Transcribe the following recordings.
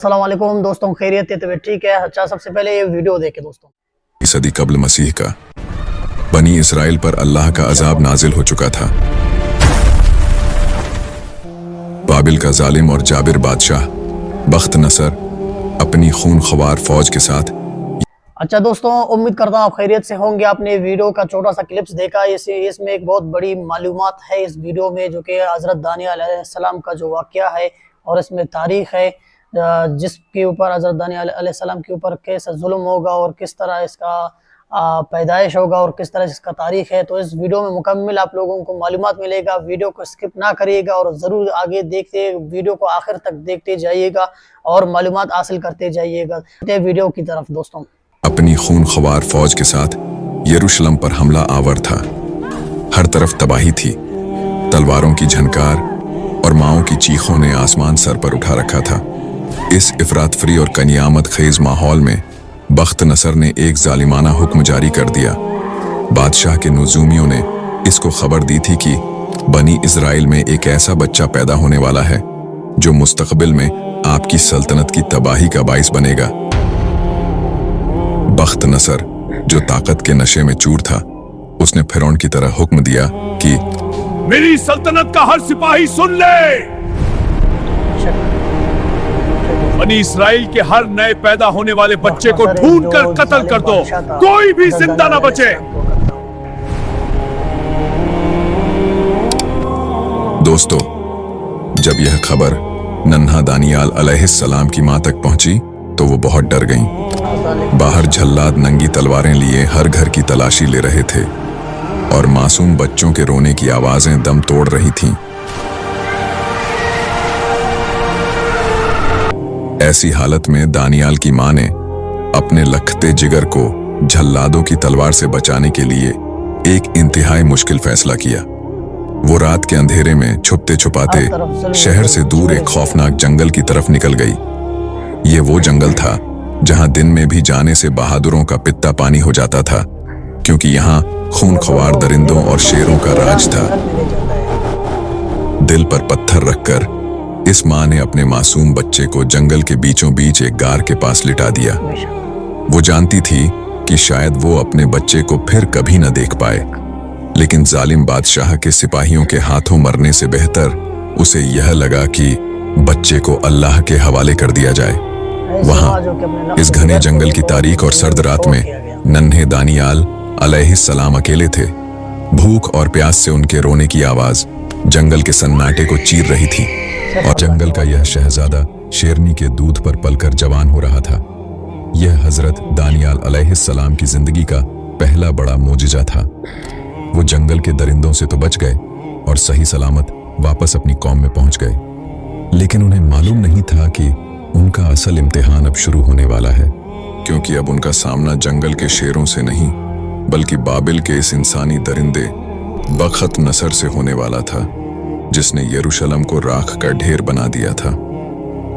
अस्सलाम वालेकुम दोस्तों, खैरियत है? तबीयत ठीक है? अच्छा, सबसे पहले ये वीडियो देखें दोस्तों। सदी कब्ल मसीह का बनी इसराइल पर अल्लाह का अजाब नाजिल हो चुका था। बाबिल का जालिम और जाबिर बादशाह बख्त नसर अपनी खून ख्वार फौज के साथ। अच्छा दोस्तों, उम्मीद करता हूँ आप खैरियत से होंगे। आपने वीडियो का छोटा सा क्लिप्स देखा, इसमें एक बहुत बड़ी मालूमात है इस वीडियो में, जो कि हज़रत दानियल अलैहिस्सलाम का जो वाक़या है और इसमें तारीख़ है जिसके ऊपर हज़रत दानियल अलैहिस्सलाम के ऊपर कैसा जुल्म होगा और किस तरह इसका पैदाइश होगा और किस तरह इसका तारीख़ है। तो इस वीडियो में मुकम्मल आप लोगों को मालूमात मिलेगा। वीडियो को स्किप ना करिएगा और ज़रूर आगे देखते वीडियो को आखिर तक देखते जाइएगा और मालूमात हासिल करते जाइएगा। वीडियो की तरफ दोस्तों। अपनी खून ख्वार फौज के साथ यरूशलेम पर हमला आवर था। हर तरफ तबाही थी, तलवारों की झनकार और माओं की चीखों ने आसमान सर पर उठा रखा था। इस इफरात फ्री और कनियामत खेज माहौल में बख्त नसर ने एक जालिमाना हुक्म जारी कर दिया। बादशाह के नुजूमियों ने इसको खबर दी थी कि बनी इजराइल में एक ऐसा बच्चा पैदा होने वाला है जो मुस्तकबिल में आपकी सल्तनत की तबाही का बाइस बनेगा। बख्त नसर जो ताकत के नशे में चूर था, उसने फिरौन की तरह हुक्म दिया कि मेरी सल्तनत का हर सिपाही सुन ले, बनी इस्राइल के हर नए पैदा होने वाले बच्चे को ढूंढकर कत्ल कर दो, कोई भी जिंदा ना बचे। दोस्तों, जब यह खबर नन्हा दानियाल अलैहिस्सलाम की मां तक पहुंची तो वो बहुत डर गईं। बाहर झल्लाद नंगी तलवारें लिए हर घर की तलाशी ले रहे थे और मासूम बच्चों के रोने की आवाजें दम तोड़ रही थीं। ऐसी हालत में दानियाल की मां ने अपने लखते जिगर को झल्लादों की तलवार से बचाने के लिए एक इंतहाई मुश्किल फैसला किया। वो रात के अंधेरे में छुपते छुपाते शहर से दूर एक खौफनाक जंगल की तरफ निकल गई। ये वो जंगल था जहां दिन में भी जाने से बहादुरों का पित्ता पानी हो जाता था, क्योंकि यहाँ खूनख्वार दरिंदों और शेरों का राज था। दिल पर पत्थर रखकर इस मां ने अपने मासूम बच्चे को जंगल के बीचों बीच एक गार के पास लिटा दिया। वो जानती थी कि शायद वो अपने बच्चे को फिर कभी न देख पाए, लेकिन जालिम बादशाह के सिपाहियों के हाथों मरने से बेहतर उसे यह लगा कि बच्चे को अल्लाह के हवाले कर दिया जाए। वहां इस घने जंगल की तारीख और सर्द रात में नन्हे दानियाल अलैहिस्सलाम अकेले थे। भूख और प्यास से उनके रोने की आवाज जंगल के सन्नाटे को चीर रही थी और जंगल का यह शहजादा शेरनी के दूध पर पलकर जवान हो रहा था। यह हजरत दानियाल अलैहिस्सलाम की जिंदगी का पहला बड़ा मोजिजा था। वो जंगल के दरिंदों से तो बच गए और सही सलामत वापस अपनी कौम में पहुंच गए, लेकिन उन्हें मालूम नहीं था कि उनका असल इम्तिहान अब शुरू होने वाला है, क्योंकि अब उनका सामना जंगल के शेरों से नहीं बल्कि बाबिल के इस इंसानी दरिंदे बख्त नसर से होने वाला था, जिसने यरूशलेम को राख का ढेर बना दिया था।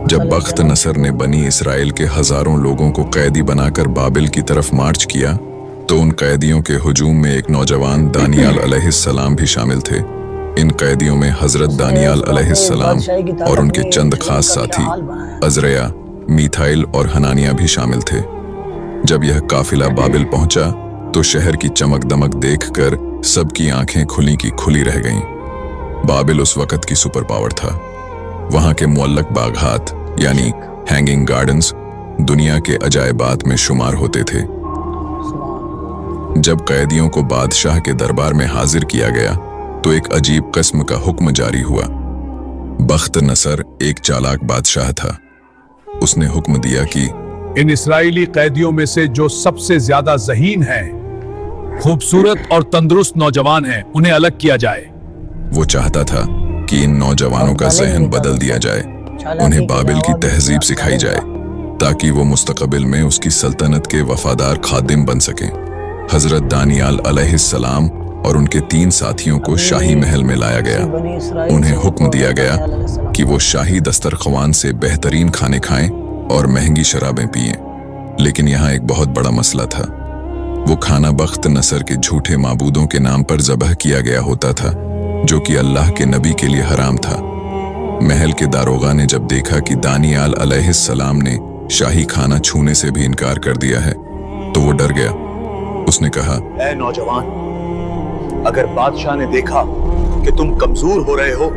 जब बख्त नसर ने बनी इस्राइल के हजारों लोगों को कैदी बनाकर बाबिल की तरफ मार्च किया, तो उन कैदियों के हुजूम में एक नौजवान दानियाल अलैहिस्सलाम भी शामिल थे। इन कैदियों में हजरत दानियाल अलैहिस्सलाम और उनके चंद खास साथी अजरया, मीथाइल और हनानिया भी शामिल थे। जब यह काफिला बाबिल पहुंचा तो शहर की चमक दमक देखकर सबकी आंखें खुली की खुली रह गईं। बाबिल उस वक्त की सुपर पावर था। वहां के मुअल्लक बागात यानी हैंगिंग गार्डन्स दुनिया के अजायबात में शुमार होते थे। जब कैदियों को बादशाह के दरबार में हाजिर किया गया तो एक अजीब किस्म का हुक्म जारी हुआ। बख्त नसर एक चालाक बादशाह था। उसने हुक्म दिया कि इन इस्राएली कैदियों में से जो सबसे ज्यादा ज़हीन हैं, खूबसूरत और तंदुरुस्त नौजवान हैं, उन्हें अलग किया जाए। वो चाहता था कि इन नौजवानों का ज़हन बदल दिया जाए, उन्हें बाबिल की तहजीब सिखाई जाए, ताकि वो मुस्तकबिल में उसकी सल्तनत के वफादार खादिम बन सकें। हजरत दानियाल अलैहिस्सलाम और उनके 3 साथियों को शाही महल में लाया गया। उन्हें हुक्म दिया गया कि वो शाही दस्तरख्वान से बेहतरीन खाने खाएं और महंगी शराबें पिएं। लेकिन यहाँ एक बहुत बड़ा मसला था। वो खाना बख्त नसर के झूठे माबूदों के नाम पर ज़बह किया गया होता था, जो कि अल्लाह के नबी के लिए हराम था। महल के दारोगा ने जब देखा कि दानियाल अलैहिस्सलाम ने शाही खाना छूने से भी इनकार कर दिया है तो वो डर गया। उसने कहा, ऐ नौजवान, अगर बादशाह ने देखा कि तुम कमजोर हो रहे हो,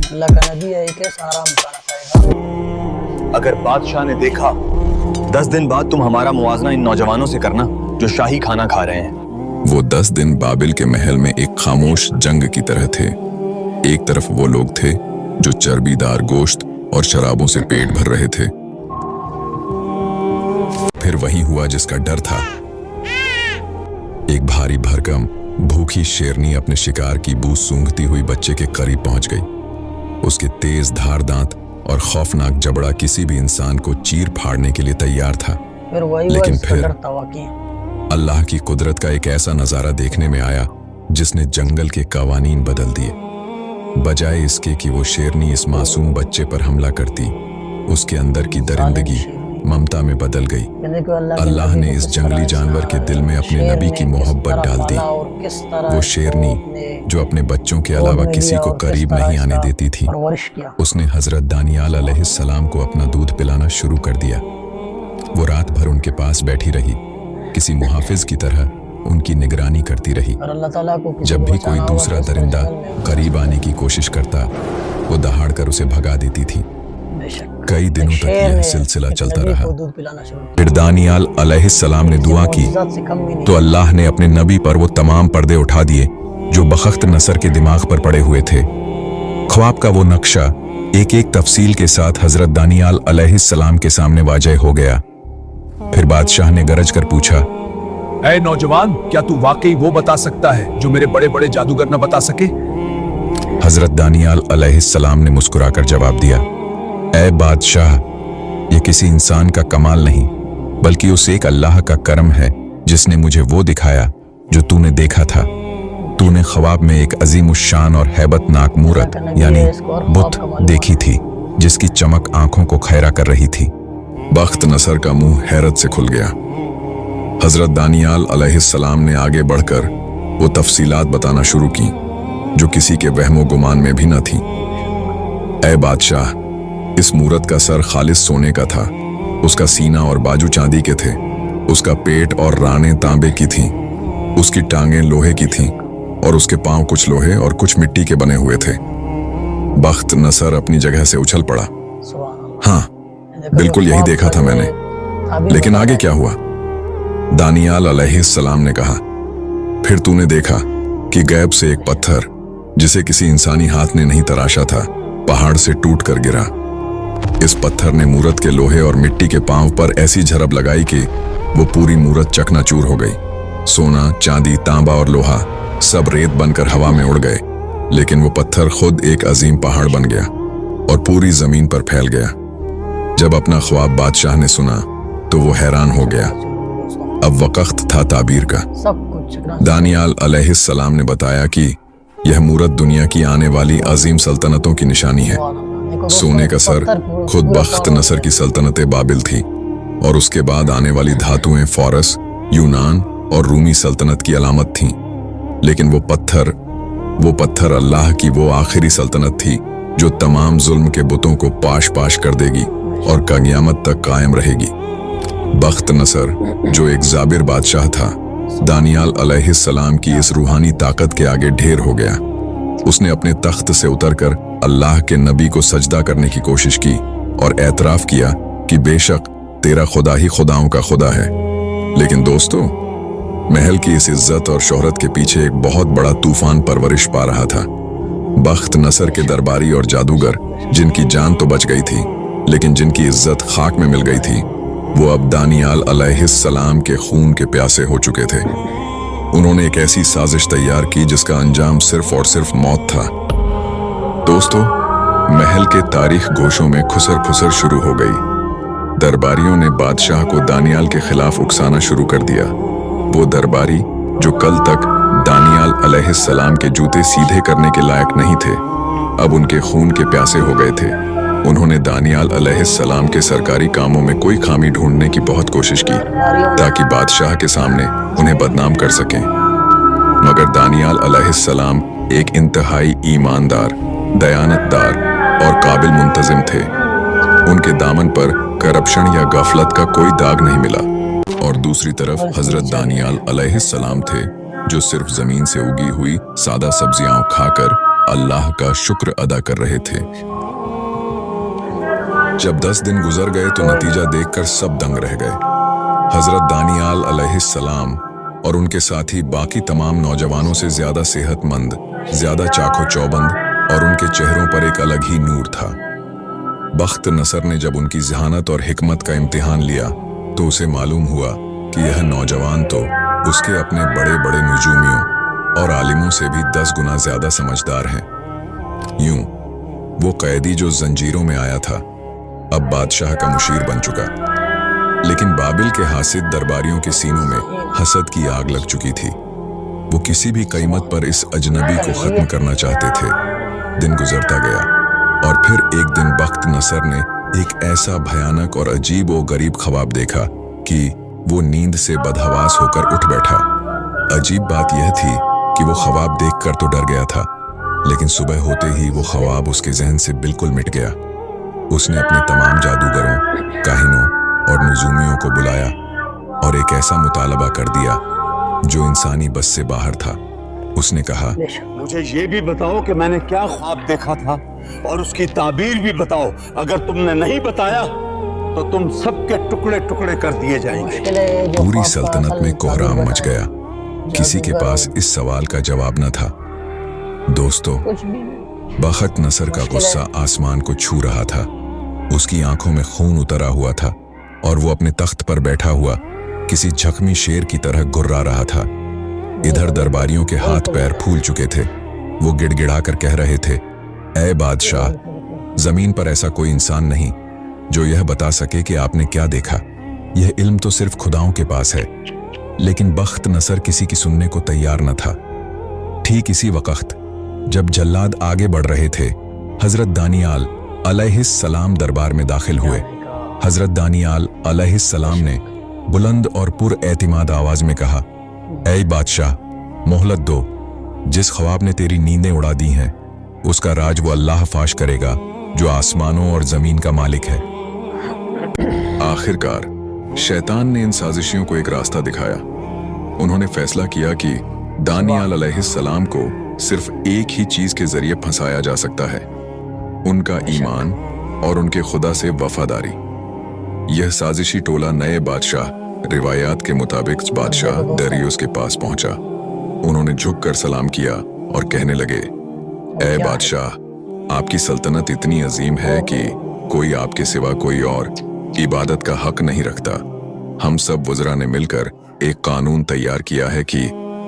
अल्लाह का नबी है, कैसा आराम खाना खाएगा। अगर बादशाह ने देखा 10 दिन बाद तुम हमारा मुआवजा इन नौजवानों से करना जो शाही खाना खा रहे हैं। वो 10 दिन बाबिल के महल में एक खामोश जंग की तरह थे। एक तरफ वो लोग थे जो चर्बीदार गोश्त और शराबों से पेट भर रहे थे। फिर वही हुआ जिसका डर था। एक भारी भरकम भूखी शेरनी अपने शिकार की बू सूंघती हुई बच्चे के करीब पहुंच गई। उसके तेज धार दांत और खौफनाक जबड़ा किसी भी इंसान को चीर फाड़ने के लिए तैयार था। फिर वही लेकिन जिसका फिर डर था वाकई। अल्लाह की कुदरत का एक ऐसा नजारा देखने में आया जिसने जंगल के कवानीन बदल दिए। बजाय इसके कि वो शेरनी इस मासूम बच्चे पर हमला करती, उसके अंदर की दरिंदगी ममता में बदल गई। अल्लाह ने इस जंगली जानवर के दिल में अपने नबी की मोहब्बत डाल दी। वो शेरनी जो अपने बच्चों के अलावा किसी को करीब नहीं आने देती थी, उसने हजरत दानियाल अलैहिस्सलाम को अपना दूध पिलाना शुरू कर दिया। वो रात भर उनके पास बैठी रही, किसी मुहाफिज की तरह उनकी निगरानी करती रही। जब भी कोई दूसरा दरिंदा करीब आने की कोशिश करता, वो दहाड़कर उसे भगा देती थी। कई दिनों तक यह सिलसिला चलता रहा। फिर दानियाल अलैहिस्सलाम ने दुआ की तो अल्लाह ने अपने नबी पर वो तमाम पर्दे उठा दिए जो बख्त नसर के दिमाग पर पड़े हुए थे। ख्वाब का वो नक्शा एक एक तफसील के साथ हजरत दानियाल अलैहिस्सलाम के सामने वाज़ह हो गया। फिर बादशाह ने गरज कर पूछा, ऐ नौजवान, क्या तू वाकई वो बता सकता है जो मेरे बड़े बड़े जादूगर न बता सके? हजरत दानियाल अलैहिस्सलाम ने मुस्कुराकर जवाब दिया, ऐ बादशाह, ये किसी इंसान का कमाल नहीं बल्कि उस एक अल्लाह का करम है जिसने मुझे वो दिखाया जो तूने देखा था। तूने ख्वाब में एक अजीमुश्शान और हैबतनाक मूरत यानी बुत देखी थी जिसकी चमक आंखों को खैरा कर रही थी। बख्त नसर का मुंह हैरत से खुल गया। हजरत दानियाल अलैहिस्सलाम ने आगे बढ़कर वो तफसीलात बताना शुरू की जो किसी के वहमो गुमान में भी न थी। ऐ बादशाह, इस मूरत का सर खालिस सोने का था, उसका सीना और बाजू चांदी के थे, उसका पेट और रानें तांबे की थीं, उसकी टांगें लोहे की थीं और उसके पांव कुछ लोहे और कुछ मिट्टी के बने हुए थे। बख्त नसर अपनी जगह से उछल पड़ा। हाँ, बिल्कुल यही देखा था मैंने। लेकिन आगे क्या हुआ? दानियाल अलैहिस्सलाम ने कहा, फिर तूने देखा कि गैब से एक पत्थर जिसे किसी इंसानी हाथ ने नहीं तराशा था पहाड़ से टूट कर गिरा। इस पत्थर ने मूरत के लोहे और मिट्टी के पांव पर ऐसी झरब लगाई कि वो पूरी मूरत चकनाचूर हो गई। सोना, चांदी, तांबा और लोहा सब रेत बनकर हवा में उड़ गए, लेकिन वो पत्थर खुद एक अजीम पहाड़ बन गया और पूरी जमीन पर फैल गया। जब अपना ख्वाब बादशाह ने सुना तो वो हैरान हो गया। अब वक्त था ताबीर का। दानियाल अलैहिस्सलाम ने बताया कि यह मूरत दुनिया की आने वाली अजीम सल्तनतों की निशानी है। सोने का सर खुद बख्त नसर की सल्तनत बाबिल थी और उसके बाद आने वाली धातुएं फारस, यूनान और रूमी सल्तनत की अलामत थीं। लेकिन वो पत्थर अल्लाह की वो आखिरी सल्तनत थी जो तमाम जुल्म के बुतों को पाश पाश कर देगी और क़यामत तक कायम रहेगी। बख्त नसर जो एक जाबिर बादशाह था, दानियाल अलैहिस्सलाम की इस रूहानी ताकत के आगे ढेर हो गया। उसने अपने तख्त से उतरकर अल्लाह के नबी को सजदा करने की कोशिश की और एतराफ किया कि बेशक तेरा खुदा ही खुदाओं का खुदा है। लेकिन दोस्तों, महल की इस इज्जत और शोहरत के पीछे एक बहुत बड़ा तूफान परवरिश पा रहा था। बख्त नसर के दरबारी और जादूगर जिनकी जान तो बच गई थी लेकिन जिनकी इज्जत खाक में मिल गई थी, वो अब दानियाल अलैहिस्सलाम के खून के प्यासे हो चुके थे। उन्होंने एक ऐसी साजिश तैयार की जिसका अंजाम सिर्फ और सिर्फ मौत था। दोस्तों, महल के तारीख गोशों में खुसर फुसर शुरू हो गई। दरबारियों ने बादशाह को दानियाल के खिलाफ उकसाना शुरू कर दिया। वो दरबारी जो कल तक दानियाल अलैहिस्सलाम के जूते सीधे करने के लायक नहीं थे, अब उनके खून के प्यासे हो गए थे। उन्होंने दानियाल अलैहिस्सलाम के सरकारी कामों में कोई खामी ढूंढने की बहुत कोशिश की ताकि बादशाह के सामने उन्हें बदनाम कर सकें। मगर दानियाल अलैहिस्सलाम एक इंतहाई ईमानदार, दयानतदार और काबिल मुंतजिम थे। उनके दामन पर करप्शन या गफलत का कोई दाग नहीं मिला। और दूसरी तरफ हजरत दानियाल अलैहिस्सलाम थे जो सिर्फ जमीन से उगी हुई सादा सब्जियां खाकर अल्लाह का शुक्र अदा कर रहे थे। जब 10 दिन गुजर गए तो नतीजा देखकर सब दंग रह गए। हजरत दानियाल अलैहिस्सलाम और उनके साथी बाकी तमाम नौजवानों से ज्यादा सेहतमंद, ज्यादा चाको चौबंद और उनके चेहरों पर एक अलग ही नूर था। बख्त नसर ने जब उनकी जहानत और हिकमत का इम्तिहान लिया तो उसे मालूम हुआ कि यह नौजवान तो उसके अपने बड़े बड़े नुजूमियों और आलिमों से भी 10 गुना ज्यादा समझदार हैं। यूं वो कैदी जो जंजीरों में आया था अब बादशाह का मुशीर बन चुका, लेकिन बाबिल के हासिद दरबारियों के सीनों में हसद की आग लग चुकी थी। वो किसी भी कीमत पर इस अजनबी को खत्म करना चाहते थे। दिन गुजरता गया और फिर एक दिन बख्त नसर ने एक ऐसा भयानक और अजीब और गरीब ख्वाब देखा कि वो नींद से बदहवास होकर उठ बैठा। अजीब बात यह थी कि वो ख्वाब देखकर तो डर गया था, लेकिन सुबह होते ही वो ख्वाब उसके जहन से बिल्कुल मिट गया। उसने अपने तमाम जादूगरों, काहिनों और नुजूमियों को बुलाया और एक ऐसा मुतालबा कर दिया जो इंसानी बस से बाहर था। उसने कहा, मुझे ये भी बताओ कि मैंने क्या ख्वाब देखा था और उसकी ताबीर भी बताओ। अगर तुमने नहीं बताया तो तुम सबके टुकड़े टुकड़े कर दिए जाएंगे। पूरी सल्तनत में कोहराम मच गया। किसी के पास इस सवाल का जवाब न था। दोस्तों, बख्त नसर का गुस्सा आसमान को छू रहा था। उसकी आंखों में खून उतरा हुआ था और वो अपने तख्त पर बैठा हुआ किसी जख्मी शेर की तरह गुर्रा रहा था। इधर दरबारियों के हाथ पैर फूल चुके थे। वो गिड़गिड़ा कर कह रहे थे, ऐ बादशाह, जमीन पर ऐसा कोई इंसान नहीं जो यह बता सके कि आपने क्या देखा। यह इल्म तो सिर्फ खुदाओं के पास है। लेकिन बख्त नसर किसी की सुनने को तैयार न था। ठीक इसी वक्त जब जल्लाद आगे बढ़ रहे थे, हजरत दानियाल अलैहिस्सलाम दरबार में दाखिल हुए। हजरत दानियाल अलैहिस्सलाम ने बुलंद और पुरएतिमाद आवाज में कहा, ऐ बादशाह, मोहलत दो। जिस ख्वाब ने तेरी नींदें उड़ा दी हैं उसका राज वो अल्लाह फाश करेगा जो आसमानों और जमीन का मालिक है। आखिरकार शैतान ने इन साजिशियों को एक रास्ता दिखाया। उन्होंने फैसला किया कि दानियाल अलैहिस्सलाम को सिर्फ एक ही चीज के जरिए फंसाया जा सकता है, उनका ईमान और उनके खुदा से वफादारी। यह साजिशी टोला नए बादशाह, रिवायात के मुताबिक बादशाह दरियुस के पास पहुंचा। उन्होंने झुककर सलाम किया और कहने लगे, ऐ बादशाह, आपकी सल्तनत इतनी अजीम है कि कोई आपके सिवा कोई और इबादत का हक नहीं रखता। हम सब वज़रा ने मिलकर एक कानून तैयार किया है कि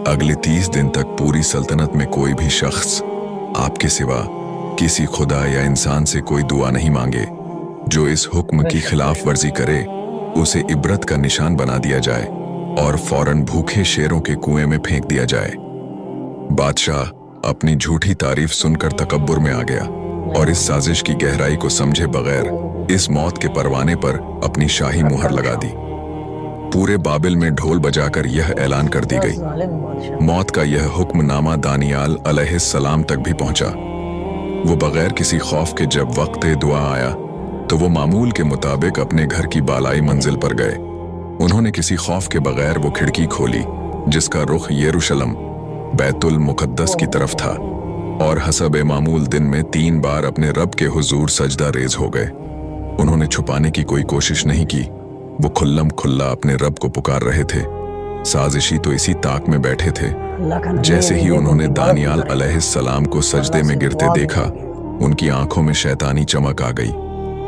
अगले 30 दिन तक पूरी सल्तनत में कोई भी शख्स आपके सिवा किसी खुदा या इंसान से कोई दुआ नहीं मांगे। जो इस हुक्म की खिलाफ वर्जी करे उसे इबरत का निशान बना दिया जाए और फौरन भूखे शेरों के कुएं में फेंक दिया जाए। बादशाह अपनी झूठी तारीफ सुनकर तकब्बुर में आ गया और इस साजिश की गहराई को समझे बगैर इस मौत के परवाने पर अपनी शाही मुहर लगा दी। पूरे बाबिल में ढोल बजाकर यह ऐलान कर दी गई। मौत का यह हुक्मनामा दानियाल अलैहिस्सलाम तक भी पहुंचा। वो बगैर किसी खौफ के जब वक्त दुआ आया तो वो मामूल के मुताबिक अपने घर की बालाई मंजिल पर गए। उन्होंने किसी खौफ के बगैर वो खिड़की खोली जिसका रुख यरूशलेम बैतुल मुकद्दस की तरफ था और हसब मामूल दिन में 3 बार अपने रब के हुजूर सजदा रेज हो गए। उन्होंने छुपाने की कोई कोशिश नहीं की। वो खुल्लम खुल्ला अपने रब को पुकार रहे थे। साजिशी तो इसी ताक में बैठे थे। जैसे ही उन्होंने दानियाल अलैहिस्सलाम को सजदे में गिरते देखा, उनकी आंखों में शैतानी चमक आ गई।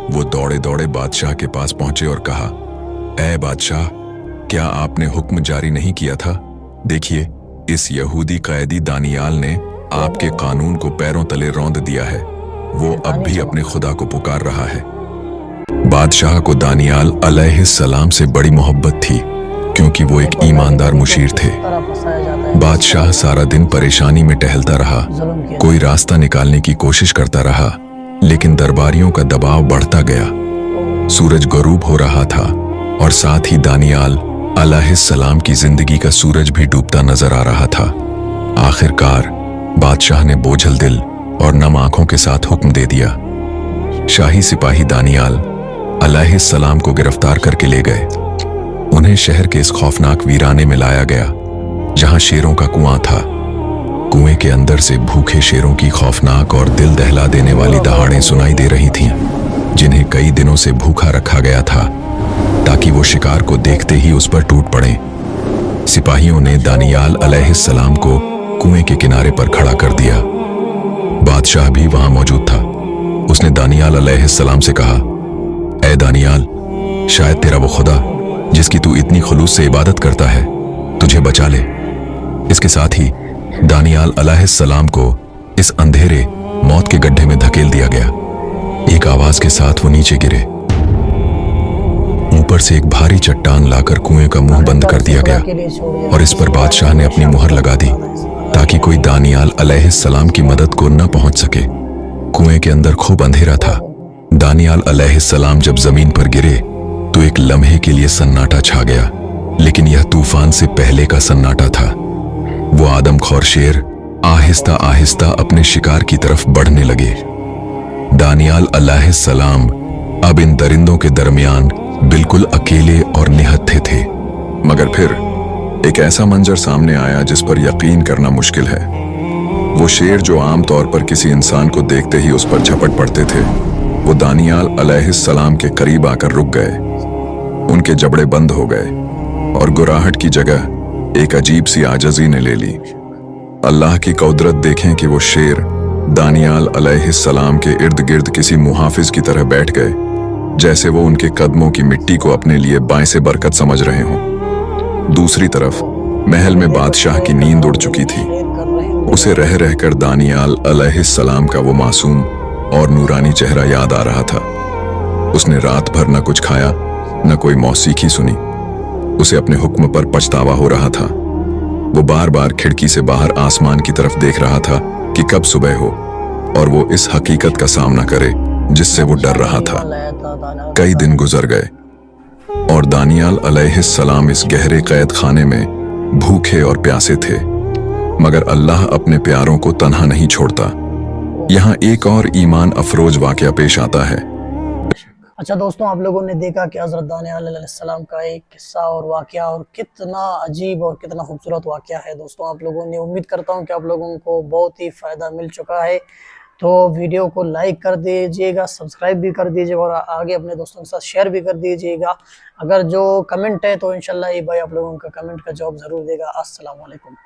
वो दौड़े दौड़े बादशाह के पास पहुंचे और कहा, ऐ बादशाह, क्या आपने हुक्म जारी नहीं किया था? देखिए, इस यहूदी कैदी दानियाल ने आपके कानून को पैरों तले रौंद दिया है। वो अब भी अपने खुदा को पुकार रहा है। बादशाह को दानियाल अलैहिस्सलाम से बड़ी मोहब्बत थी क्योंकि वो एक ईमानदार मुशीर थे। बादशाह सारा दिन परेशानी में टहलता रहा, कोई रास्ता निकालने की कोशिश करता रहा, लेकिन दरबारियों का दबाव बढ़ता गया। सूरज गरूब हो रहा था और साथ ही दानियाल अलैहिस्सलाम की जिंदगी का सूरज भी डूबता नजर आ रहा था। आखिरकार बादशाह ने बोझल दिल और नम आंखों के साथ हुक्म दे दिया। शाही सिपाही दानियाल अलैहिस्सलाम को गिरफ्तार करके ले गए। उन्हें शहर के इस खौफनाक वीराने में लाया गया जहां शेरों का कुआं था। कुएं के अंदर से भूखे शेरों की खौफनाक और दिल दहला देने वाली दहाड़ें सुनाई दे रही थीं, जिन्हें कई दिनों से भूखा रखा गया था ताकि वो शिकार को देखते ही उस पर टूट पड़े। सिपाहियों ने दानियाल अलैहिस्सलाम को कुएं के किनारे पर खड़ा कर दिया। बादशाह भी वहां मौजूद था। उसने दानियाल अलैहिस्सलाम से कहा, ऐ दानियाल, शायद तेरा वो खुदा जिसकी तू इतनी खुलूस से इबादत करता है तुझे बचा ले। इसके साथ ही दानियाल अलैहिस्सलाम को इस अंधेरे मौत के गड्ढे में धकेल दिया गया। एक आवाज के साथ वो नीचे गिरे। ऊपर से एक भारी चट्टान लाकर कुएं का मुंह बंद कर दिया गया और इस पर बादशाह ने अपनी मुहर लगा दी ताकि कोई दानियाल अलैहिस्सलाम की मदद को न पहुंच सके। कुएं के अंदर खूब अंधेरा था। दानियाल अलैहिस्सलाम जब जमीन पर गिरे तो एक लम्हे के लिए सन्नाटा छा गया, लेकिन यह तूफान से पहले का सन्नाटा था। वो आदमखोर शेर आहिस्ता आहिस्ता अपने शिकार की तरफ बढ़ने लगे। दानियाल अलैहिस्सलाम अब इन दरिंदों के दरमियान बिल्कुल अकेले और निहत्थे थे। मगर फिर एक ऐसा मंजर सामने आया जिस पर यकीन करना मुश्किल है। वो शेर जो आम तौर पर किसी इंसान को देखते ही उस पर झपट पड़ते थे, वो दानियाल अलैहिस्सलाम के करीब आकर रुक गए। उनके जबड़े बंद हो गए और गुराहट की जगह एक अजीब सी आजजी ने ले ली। अल्लाह की कुदरत देखें कि वो शेर दानियाल अलैहिस्सलाम के इर्द गिर्द किसी मुहाफिज की तरह बैठ गए, जैसे वो उनके कदमों की मिट्टी को अपने लिए बाइसे बरकत समझ रहे हों। दूसरी तरफ महल में बादशाह की नींद उड़ चुकी थी। उसे रह रहकर दानियाल अलैहिस्सलाम का वो मासूम और नूरानी चेहरा याद आ रहा था। उसने रात भर न कुछ खाया न कोई मौसीकी सुनी। उसे अपने हुक्म पर पछतावा हो रहा था। वो बार बार खिड़की से बाहर आसमान की तरफ देख रहा था कि कब सुबह हो और वो इस हकीकत का सामना करे जिससे वो डर रहा था। कई दिन गुजर गए और दानियाल अलैहिस्सलाम इस गहरे कैद खाने में भूखे और प्यासे थे, मगर अल्लाह अपने प्यारों को तन्हा नहीं छोड़ता। यहाँ एक और ईमान अफरोज वाकया पेश आता है। अच्छा दोस्तों, आप लोगों ने देखा कि हज़रत दानियाल अलैहिस्सलाम का एक किस्सा और वाकया, और कितना अजीब और कितना खूबसूरत वाकया है। दोस्तों आप लोगों ने, उम्मीद करता हूँ कि आप लोगों को बहुत ही फ़ायदा मिल चुका है। तो वीडियो को लाइक कर दीजिएगा, सब्सक्राइब भी कर दीजिएगा और आगे अपने दोस्तों के साथ शेयर भी कर दीजिएगा। अगर जो कमेंट है तो इंशाल्लाह ये भाई आप लोगों का कमेंट का जवाब ज़रूर देगा। अस्सलाम वालेकुम।